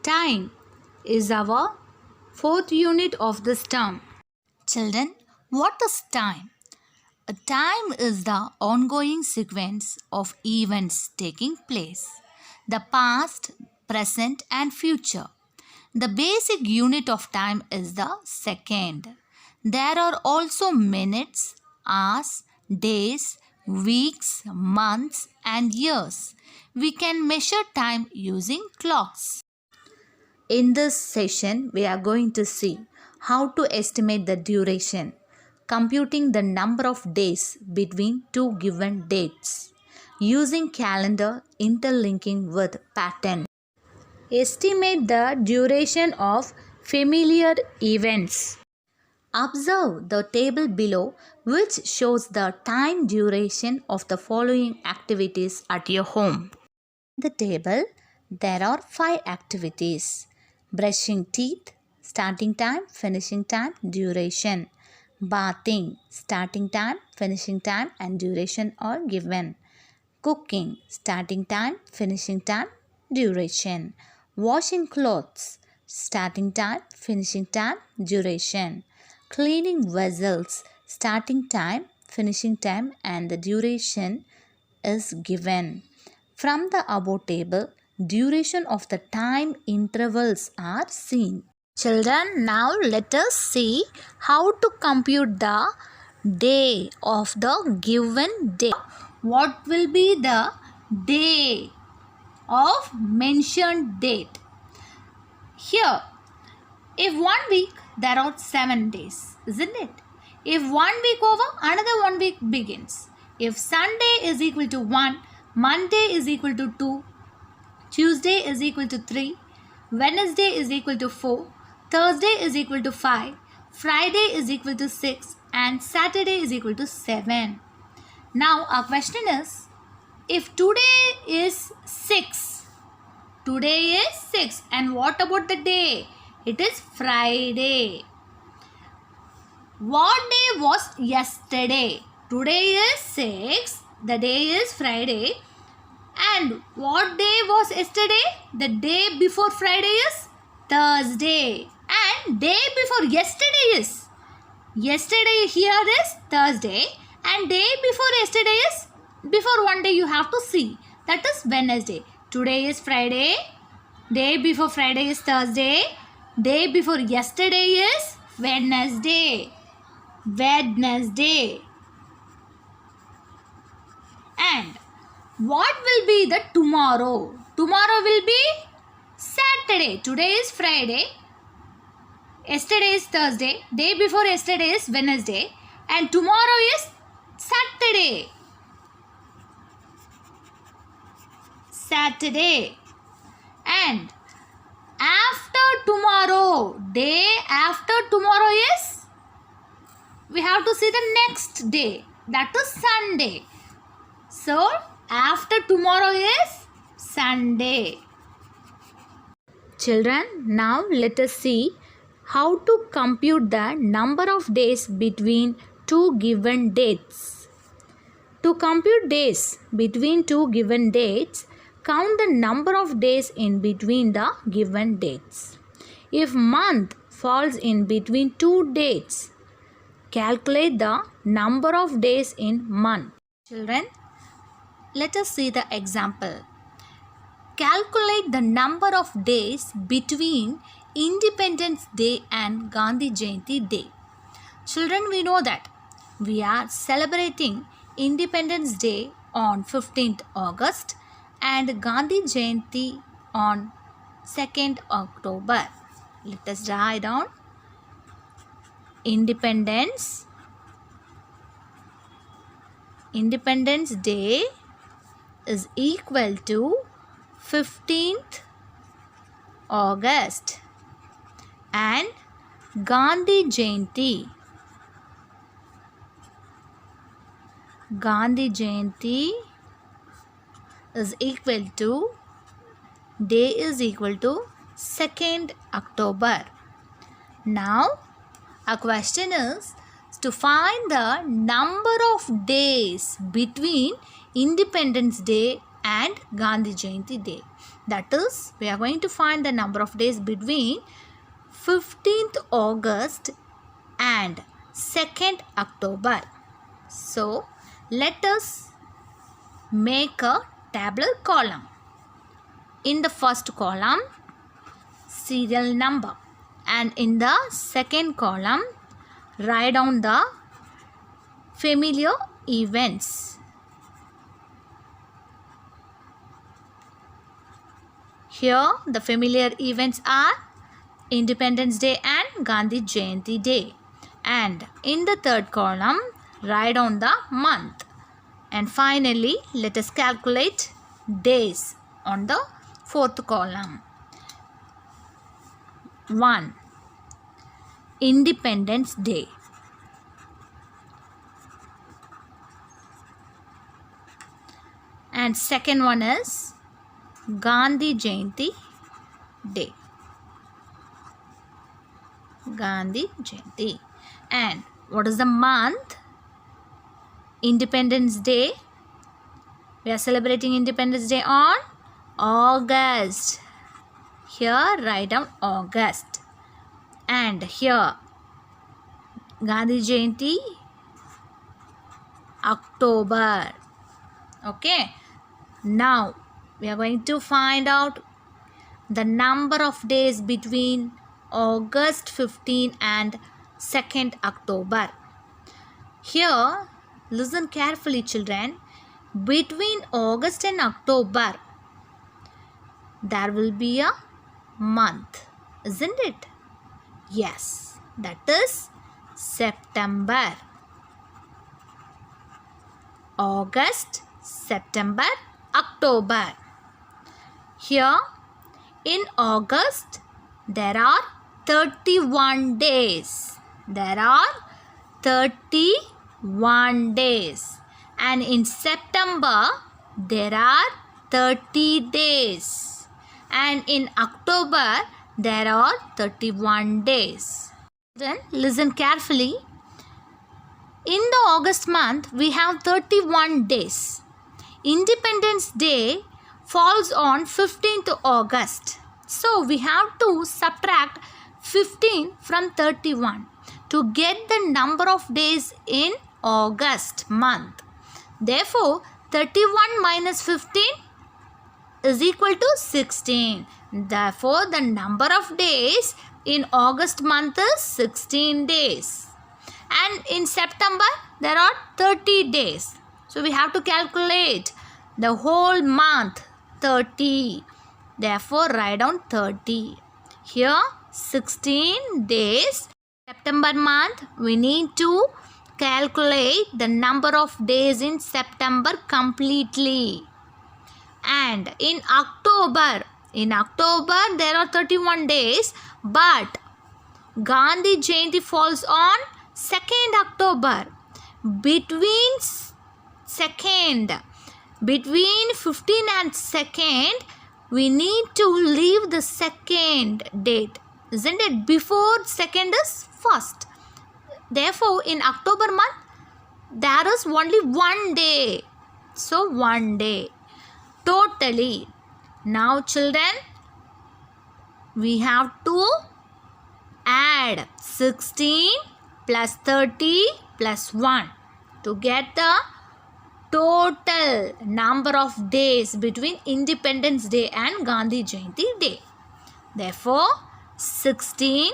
Time is our fourth unit of this term. Children, what is time? A time is the ongoing sequence of events taking place, the past, present, and future. The basic unit of time is the second. There are also minutes, hours, days, weeks, months, and years. We can measure time using clocks. In this session, we are going to see how to estimate the duration, computing the number of days between two given dates, using calendar interlinking with pattern. Estimate the duration of familiar events. Observe the table below, which shows the time duration of the following activities at your home. In the table, there are 5 activities: brushing teeth, starting time, finishing time, duration; bathing, starting time, finishing time, and duration are given; cooking, starting time, finishing time, duration; washing clothes, starting time, finishing time, duration; cleaning vessels, starting time, finishing time, and the duration is given. From the above table, duration of the time intervals are seen. Children, now let us see how to compute the day of the given day. What will be the day of mentioned date? Here, if 1 week, there are 7 days, isn't it? If 1 week over, another 1 week begins. If Sunday is equal to 1, Monday is equal to 2, Tuesday is equal to 3, Wednesday is equal to 4, Thursday is equal to 5, Friday is equal to 6, and Saturday is equal to 7. Now our question is, if today is 6, and what about the day? It is Friday. What day was yesterday? Today is 6, the day is Friday. And what day was yesterday? The day before Friday is Thursday. And day before yesterday is? Yesterday here is Thursday. And day before yesterday is? Before one day you have to see. That is Wednesday. Today is Friday. Day before Friday is Thursday. Day before yesterday is Wednesday. And what will be the tomorrow? Tomorrow will be Saturday. Today is Friday. Yesterday is Thursday. Day before yesterday is Wednesday. And tomorrow is Saturday. And after tomorrow, day after tomorrow is? We have to see the next day. That is Sunday. So, after tomorrow is Sunday. Children, now let us see how to compute the number of days between two given dates. To compute days between two given dates, count the number of days in between the given dates. If month falls in between two dates, calculate the number of days in month. Children, let us see the example. Calculate the number of days between Independence Day and Gandhi Jayanti Day. Children, we know that we are celebrating Independence Day on 15th August and Gandhi Jayanti on 2nd October. Let us write down. Independence Day is equal to 15th August and Gandhi Jayanti is equal to, day is equal to 2nd October. Now our question is to find the number of days between Independence Day and Gandhi Jayanti Day. That is, we are going to find the number of days between 15th August and 2nd October. So, let us make a tabular column. In the first column, serial number, and in the second column, write down the familiar events. Here, the familiar events are Independence Day and Gandhi Jayanti Day. And in the third column, write down the month. And finally, let us calculate days on the fourth column. 1. Independence Day. And second one is Gandhi Jayanti Day. Gandhi Jayanti. And what is the month? Independence Day. We are celebrating Independence Day on August. Here write down August. And here Gandhi Jayanti, October. Okay. Now we are going to find out the number of days between August 15 and 2nd October. Here, listen carefully, children. Between August and October, there will be a month, isn't it? Yes, that is September. August, September, October. Here, in August, there are 31 days. There are 31 days. And in September, there are 30 days. And in October, there are 31 days. Then listen carefully. In the August month, we have 31 days. Independence Day falls on 15th August. So we have to subtract 15 from 31 to get the number of days in August month. Therefore, 31 minus 15 is equal to 16. Therefore, the number of days in August month is 16 days. And in September, there are 30 days. So, we have to calculate the whole month, 30. Therefore, write down 30. Here, 16 days. September month, we need to calculate the number of days in September completely. And in October there are 31 days, but Gandhi Jayanti falls on 2nd October. Between 15 and 2nd, we need to leave the 2nd date, isn't it? Before 2nd is 1st. Therefore, in October month, there is only one day. So, one day. Totally. Now, children, we have to add 16 plus 30 plus 1 to get the total number of days between Independence Day and Gandhi Jayanti Day. Therefore, 16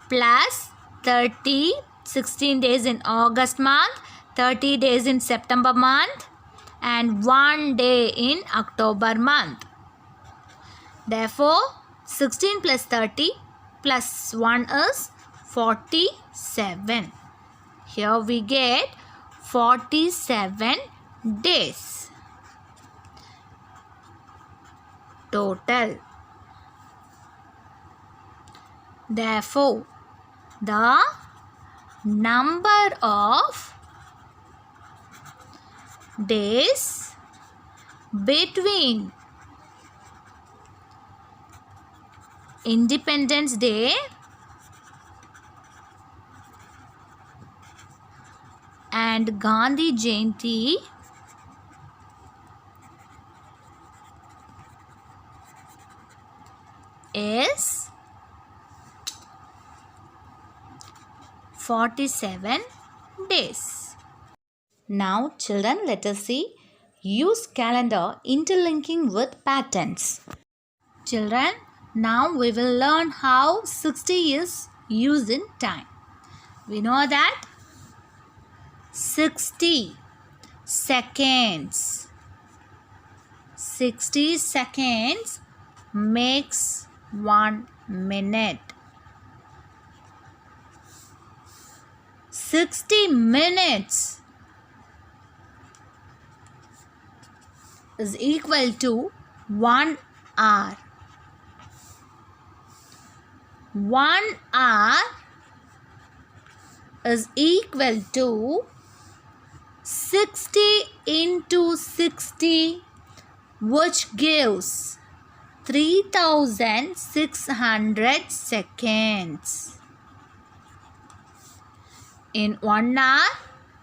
plus 30, 16 days in August month, 30 days in September month, and 1 day in October month. Therefore, 16 plus 30 plus 1 is 47. Here we get 47 days total. Therefore, the number of days between Independence Day and Gandhi Jayanti is 47 days. Now children, let us see use calendar interlinking with patterns. Children, now we will learn how 60 is used in time. We know that 60 seconds. 60 seconds makes 1 minute. 60 minutes is equal to 1 hour. 1 hour is equal to 60 into 60, which gives 3600 seconds. In 1 hour,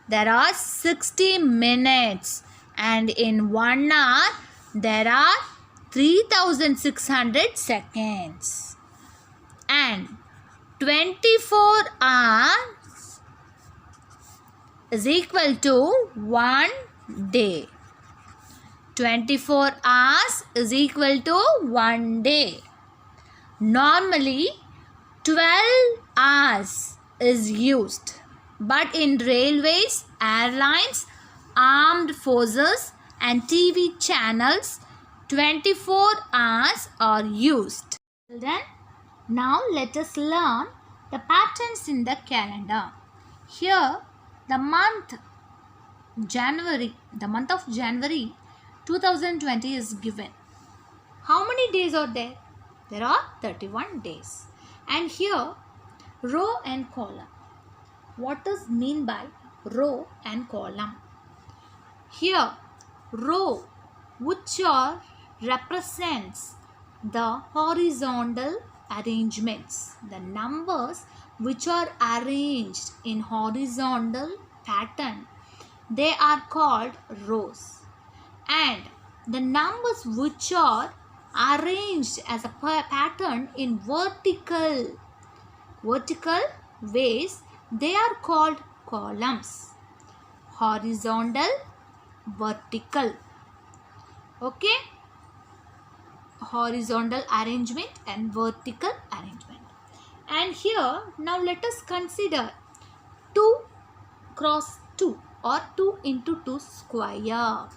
there are 60 minutes, and in 1 hour, there are 3600 seconds. And 24 hours is equal to 1 day. 24 hours is equal to 1 day. Normally, 12 hours is used. But in railways, airlines, armed forces and TV channels, 24 hours are used. Children, now let us learn the patterns in the calendar. Here, the month of January 2020 is given. How many days are there? There are 31 days. And here, row and column. What does mean by row and column? Here, row, which represents the horizontal arrangements. The numbers which are arranged in horizontal pattern, they are called rows. And the numbers which are arranged as a pattern in vertical ways, they are called columns. Horizontal, vertical. Okay? Horizontal arrangement and vertical arrangement. And here, now let us consider 2 cross 2 or 2 into 2 square.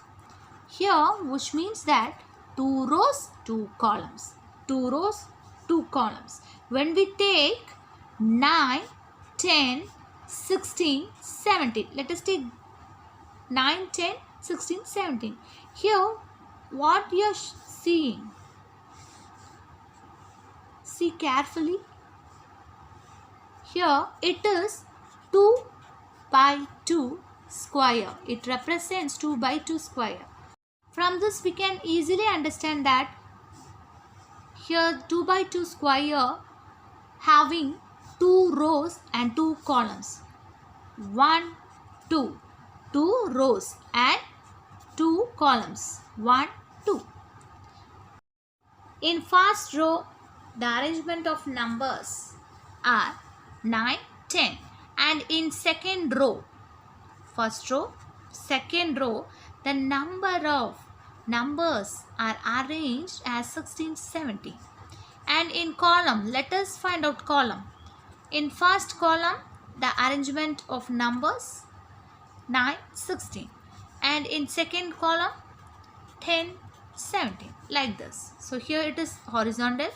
Here, which means that 2 rows, 2 columns. 2 rows, 2 columns. When we take 9, 10, 16, 17. Let us take 9, 10, 16, 17. Here, what you are seeing? See carefully. Here, it is 2 by 2 square. It represents 2 by 2 square. From this, we can easily understand that here 2 by 2 square having 2 rows and 2 columns. 1, 2. 2 rows and 2 columns. 1, 2. In first row, the arrangement of numbers are 9, 10. And in second row, first row, second row, the number of numbers are arranged as 16, 17. And in column, let us find out column. In first column, the arrangement of numbers 9, 16. And in second column, 10, 17. Like this. So here it is horizontal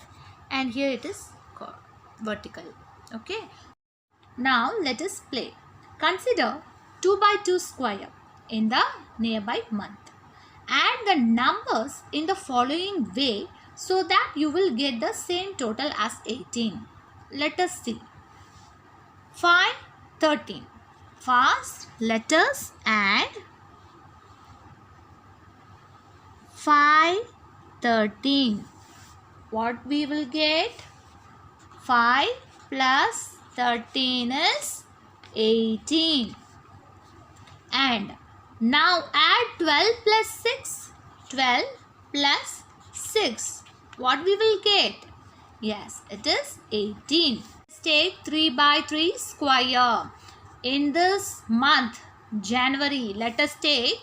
and here it is vertical. Okay. Now let us play. Consider 2 by 2 square in the nearby month. Add the numbers in the following way so that you will get the same total as 18. Let us see. 5, 13. First, let us add 5, 13. What we will get? 5 plus 13 is 18. And now add 12 plus 6. 12 plus 6. What we will get? Yes, it is 18. Let's take 3 by 3 square. In this month, January, let us take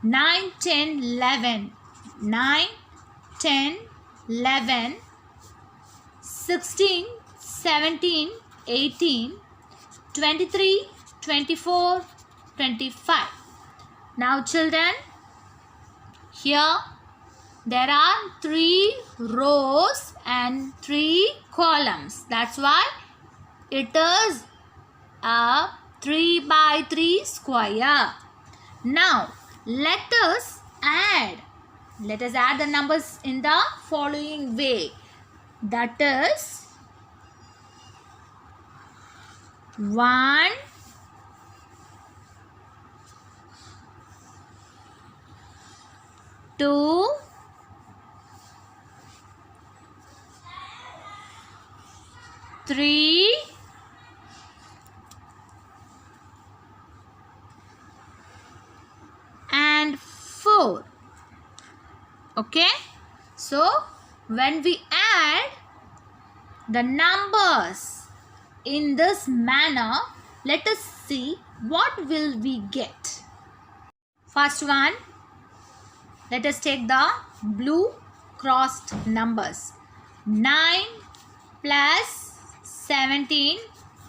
9, 10, 11. 9, 10, 11, 16, 17, 18, 23, 24, 25. Now children, here there are 3 rows and 3 columns. That's why it is a 3 by 3 square. Now let us add the numbers in the following way. That is 1, 2, 3, and 4. Okay, so when we add the numbers in this manner, let us see what will we get. First one, let us take the blue crossed numbers. 9 plus 17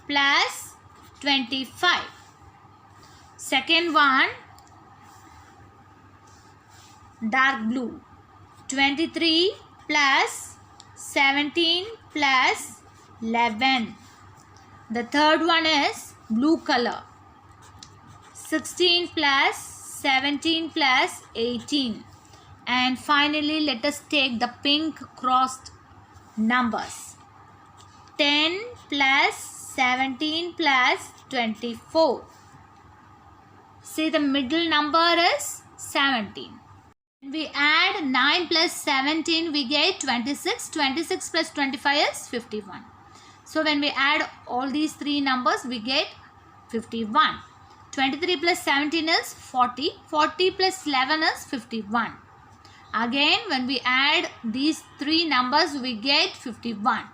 plus 25. Second one, dark blue. 23 plus 17 plus 11. The third one is blue color. 16 plus 17 plus 18. And finally, let us take the pink crossed numbers. 10 plus 17 plus 24. See, the middle number is 17. We add 9 plus 17, we get 26. 26 plus 25 is 51. So when we add all these 3 numbers, we get 51. 23 plus 17 is 40. 40 plus 11 is 51. Again, when we add these 3 numbers, we get 51.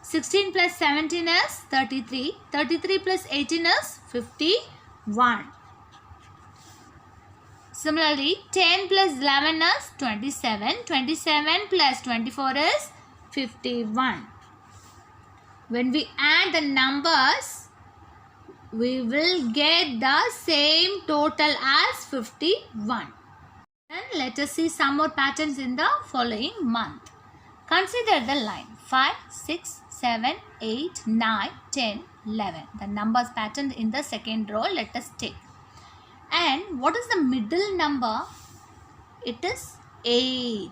16 plus 17 is 33. 33 plus 18 is 51. Similarly, 10 plus 11 is 27. 27 plus 24 is 51. When we add the numbers, we will get the same total as 51. And let us see some more patterns in the following month. Consider the line 5, 6, 7, 8, 9, 10, 11. The numbers patterned in the second row, let us take. And what is the middle number? It is 8.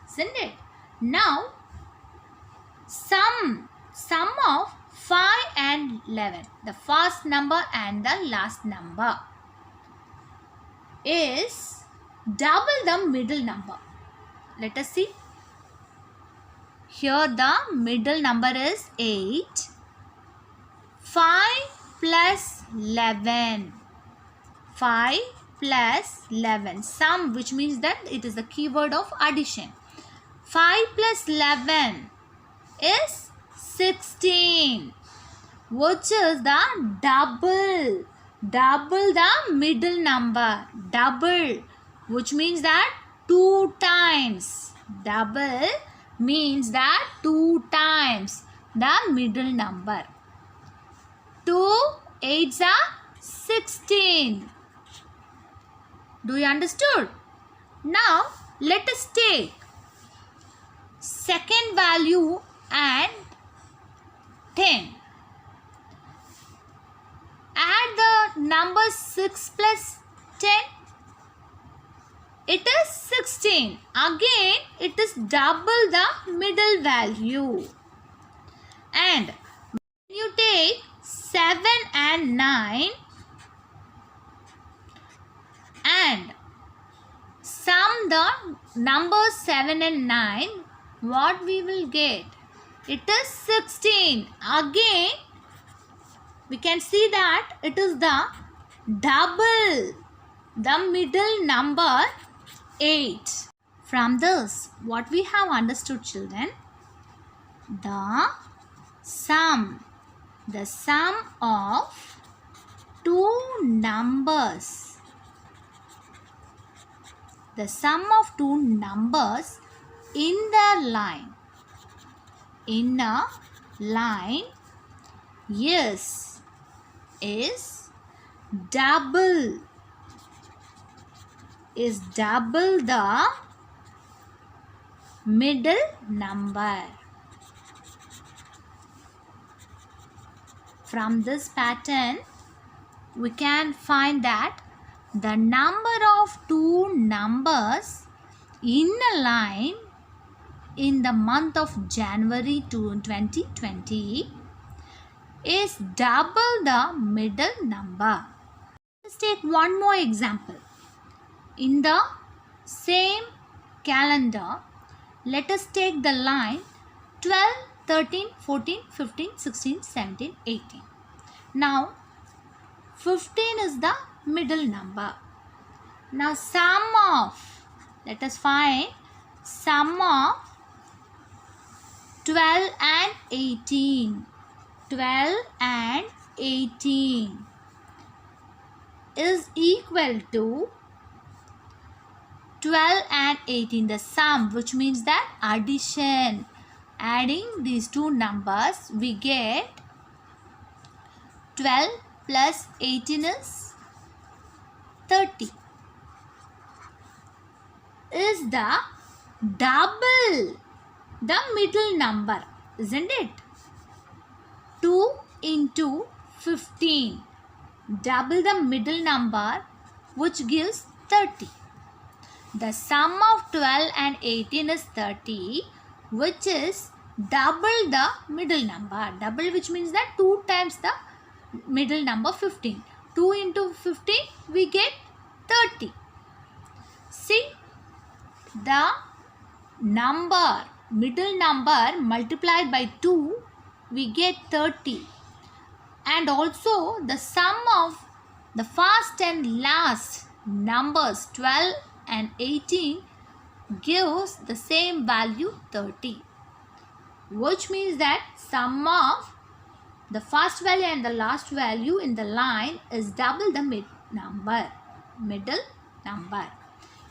Isn't it? Now, sum of 5 and 11. The first number and the last number is double the middle number. Let us see. Here the middle number is 8. 5 plus 11. 5 plus 11. Sum, which means that it is the keyword of addition. 5 plus 11 is 16. Which is the double. Double the middle number. Double, which means that 2 times. Double means that 2 times the middle number. 2 8s are 16. Do you understood? Now let us take second value and 10. Add the number 6 plus 10. It is 16. Again, it is double the middle value. And when you take 7 and 9 and sum the numbers 7 and 9, what we will get? It is 16. Again, we can see that it is the double the middle number 8. From this, what we have understood, children? The sum. The sum of two numbers. The sum of two numbers in the line. In a line, yes, is double. Is double the middle number. From this pattern, we can find that the number of two numbers in a line in the month of January 2020 is double the middle number. Let's take one more example. In the same calendar, let us take the line 12, 13, 14, 15, 16, 17, 18. Now, 15 is the middle number. Now, sum of, let us find sum of 12 and 18. 12 and 18 is equal to 12 and 18, the sum, which means that addition. Adding these two numbers, we get 12 plus 18 is 30. Is the double the middle number, isn't it? 2 into 15, double the middle number, which gives 30. The sum of 12 and 18 is 30, which is double the middle number. Double, which means that 2 times the middle number 15. 2 into 15, we get 30. See, the number, middle number multiplied by 2, we get 30. And also the sum of the first and last numbers 12 and 18 gives the same value 30, which means that sum of the first value and the last value in the line is double the middle number.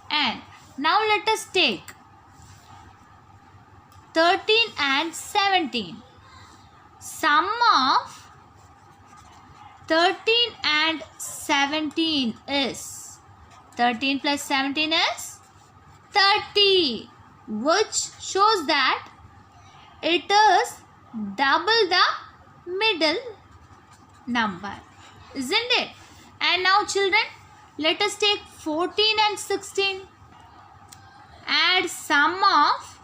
And now let us take 13 and 17. Sum of 13 and 17 is 13 plus 17 is 30, which shows that it is double the middle number, isn't it? And now children, let us take 14 and 16. Add sum of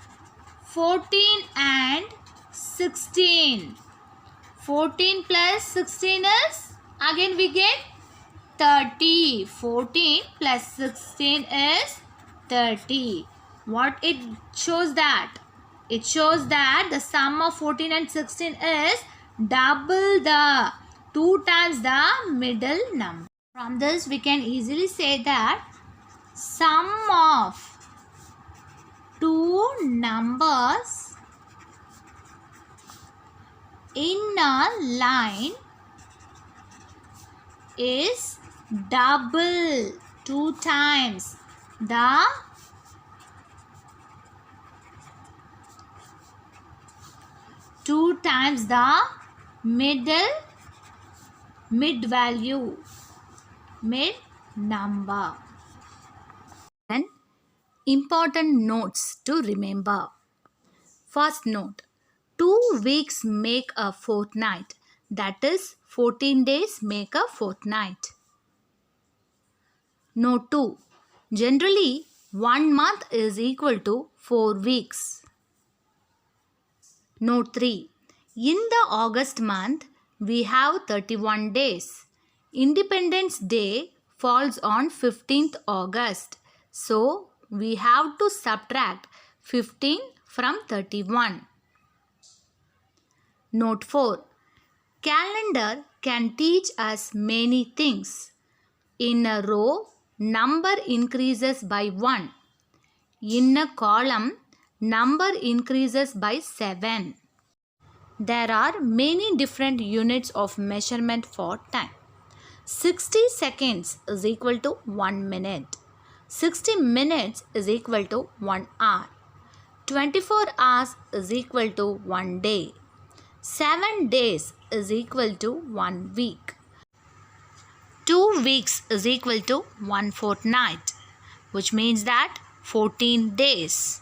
14 and 16. 14 plus 16 is, again we get 30. 14 plus 16 is 30. What it shows that? It shows that the sum of 14 and 16 is double the 2 times the middle number. From this we can easily say that sum of two numbers in a line is double 2 times the mid number. And important notes to remember. First note, 2 weeks make a fortnight. That is, 14 days make a fortnight. Note 2, generally 1 month is equal to 4 weeks. Note 3, in the August month, we have 31 days. Independence Day falls on 15th August. So, we have to subtract 15 from 31. Note 4, calendar can teach us many things. In a row, number increases by 1. In a column, number increases by 7. There are many different units of measurement for time. 60 seconds is equal to 1 minute. 60 minutes is equal to 1 hour. 24 hours is equal to 1 day. 7 days is equal to 1 week. 2 weeks is equal to 1 fortnight, which means that 14 days.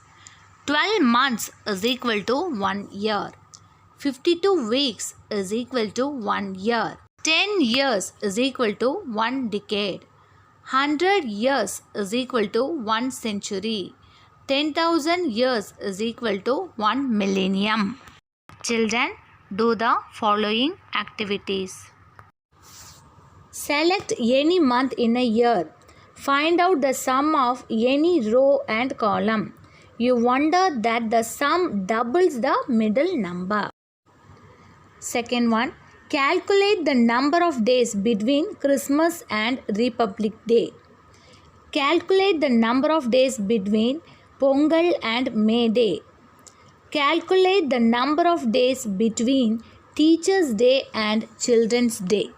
12 months is equal to 1 year. 52 weeks is equal to 1 year. 10 years is equal to 1 decade. 100 years is equal to 1 century. 10,000 years is equal to 1 millennium. Children, do the following activities. Select any month in a year. Find out the sum of any row and column. You wonder that the sum doubles the middle number. Second one, calculate the number of days between Christmas and Republic Day. Calculate the number of days between Pongal and May Day. Calculate the number of days between Teachers' Day and Children's Day.